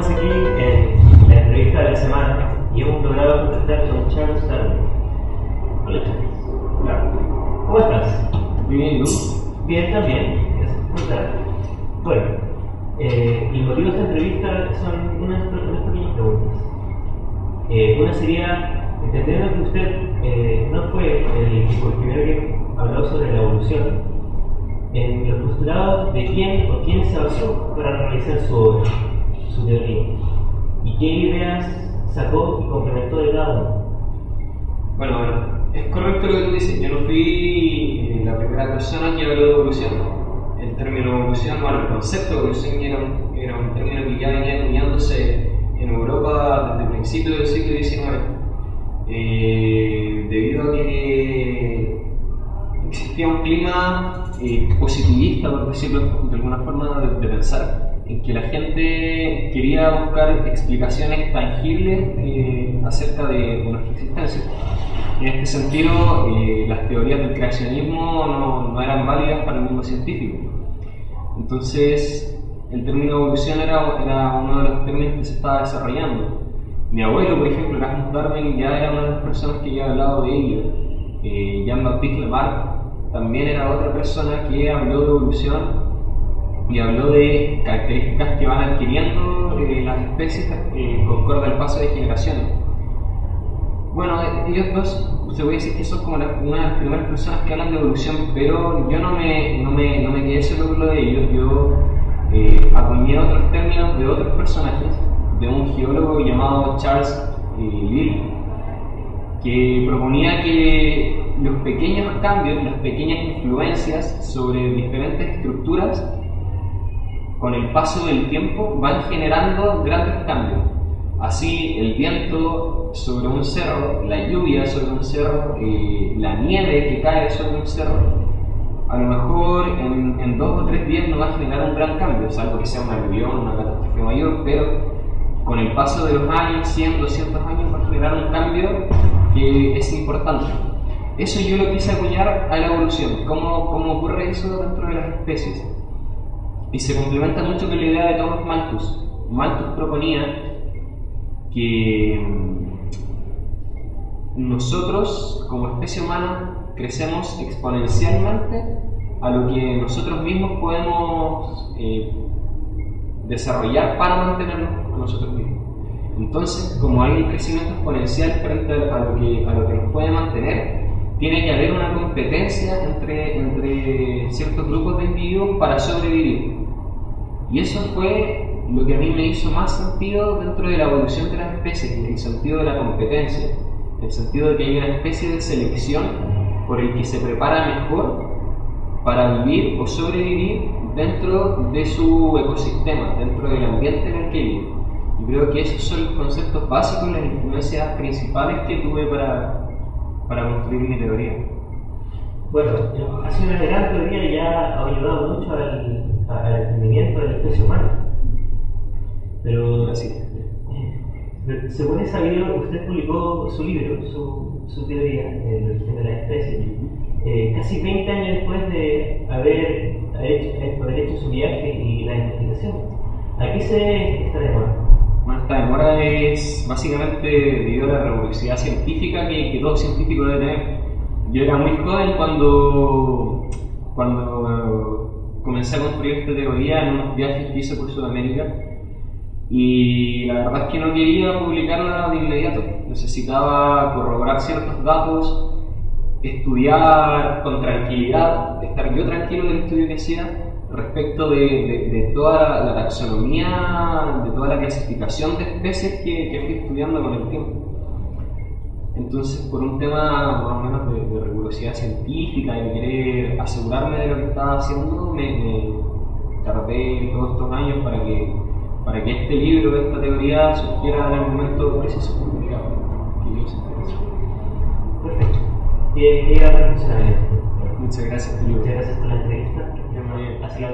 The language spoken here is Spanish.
estamos aquí en la entrevista de la semana y hemos logrado contactar con Charles Darwin. Hola Charles. Hola. ¿Cómo estás? Muy bien, ¿y tú? Bien, también. Gracias por contar. Bueno, el motivo de esta entrevista son unas pequeñas preguntas. Una sería, entendiendo que usted no fue el primero que habló sobre la evolución, en los postulados de quién o quién se basó para realizar su obra, su teoría, y qué ideas sacó y complementó de cada uno. Bueno, es correcto lo que tú dices. Yo no fui la primera persona que habló de evolución. El término evolución, bueno, el concepto de evolución era un término que ya venía acuñándose en Europa desde principios del siglo XIX, debido a que existía un clima positivista, por decirlo de alguna forma, de pensar, en que la gente quería buscar explicaciones tangibles acerca de nuestra existencia. En este sentido, las teorías del creacionismo no eran válidas para el mundo científico. Entonces, el término evolución era uno de los términos que se estaba desarrollando. Mi abuelo, por ejemplo, Erasmus Darwin, ya era una de las personas que había hablado de ello. Jean-Baptiste Lamarck también era otra persona que habló de evolución y habló de características que van adquiriendo las especies concorde al paso de generaciones. Bueno, ellos dos, se voy a decir que son como una de las primeras personas que hablan de evolución, pero yo no me quedé solo con lo de ellos. Yo acuñé otros términos de otros personajes, de un geólogo llamado Charles Lyell, que proponía que los pequeños cambios, las pequeñas influencias sobre diferentes estructuras, con el paso del tiempo van generando grandes cambios. Así, el viento sobre un cerro, la lluvia sobre un cerro, la nieve que cae sobre un cerro, a lo mejor en 2 o 3 días no va a generar un gran cambio, salvo que sea una aluvión, una catástrofe mayor, pero con el paso de los años, 100, 200 años, va a generar un cambio que es importante. Eso yo lo quise acuñar a la evolución, cómo ocurre eso dentro de las especies. Y se complementa mucho con la idea de Thomas Malthus. Malthus proponía que nosotros, como especie humana, crecemos exponencialmente a lo que nosotros mismos podemos desarrollar para mantenernos a nosotros mismos. Entonces, como hay un crecimiento exponencial frente a lo que nos puede mantener, tiene que haber una competencia entre ciertos grupos de individuos para sobrevivir. Y eso fue lo que a mí me hizo más sentido dentro de la evolución de las especies, en el sentido de la competencia, en el sentido de que hay una especie de selección por el que se prepara mejor para vivir o sobrevivir dentro de su ecosistema, dentro del ambiente en el que vive. Y creo que esos son los conceptos básicos, las influencias principales que tuve para construir mi teoría. Bueno, ha sido una gran teoría y ya ha ayudado mucho al entendimiento de la especie humana. Pero según he sabido, usted publicó su libro, su teoría, El origen de la especie, casi 20 años después de haber hecho su viaje y la investigación. ¿A qué se debe esta demora? Bueno, esta demora es básicamente debido a la rigurosidad científica que todo científico debe tener. Yo era muy joven cuando comencé a construir esta teoría en unos viajes que hice por Sudamérica, y la verdad es que no quería publicarla de inmediato. Necesitaba corroborar ciertos datos, estudiar con tranquilidad, estar yo tranquilo del estudio que hacía respecto de toda la taxonomía, de toda la clasificación de especies que fui estudiando con el tiempo. Entonces, por un tema más o menos de rigurosidad científica y de querer asegurarme de lo que estaba haciendo, me tardé todos estos años para que este libro, esta teoría, surgiera en el momento preciso que yo sentí. Perfecto. Llega a funcionar. Muchas gracias, Julio. Muchas gracias por la entrevista. Ha sido